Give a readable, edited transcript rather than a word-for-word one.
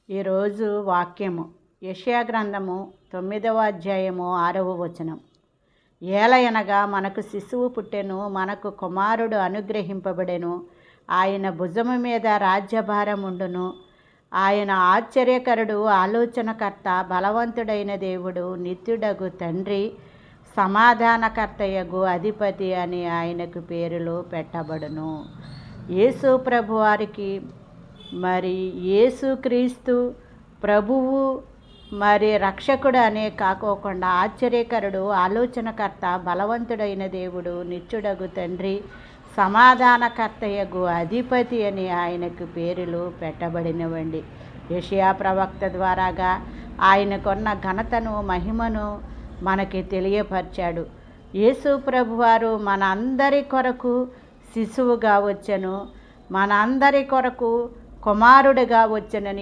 ఈరోజు వాక్యము యెషయా గ్రంథము 9వ అధ్యాయము 6వ వచనం. ఏలయనగా మనకు శిశువు పుట్టెను, మనకు కుమారుడు అనుగ్రహింపబడెను, ఆయన భుజము మీద రాజ్యభారముండును. ఆయన ఆశ్చర్యకరుడు, ఆలోచనకర్త, బలవంతుడైన దేవుడు, నిత్యుడగు తండ్రి, సమాధానకర్తయగు అధిపతి అని ఆయనకు పేరులు పెట్టబడును. యేసు ప్రభు వారికి యేసుక్రీస్తు ప్రభువు రక్షకుడు అనే కాకోకుండా ఆశ్చర్యకరుడు, ఆలోచనకర్త, బలవంతుడైన దేవుడు, నిత్యుడగు తండ్రి, సమాధానకర్తయగు అధిపతి అని ఆయనకు పేరులు పెట్టబడినవండి. యెషయా ప్రవక్త ద్వారాగా ఆయనకున్న ఘనతను, మహిమను మనకి తెలియపరిచాడు. యేసు ప్రభువారు మన అందరి కొరకు శిశువుగా వచ్చెను, మన అందరి కొరకు కుమారుడిగా వచ్చెనని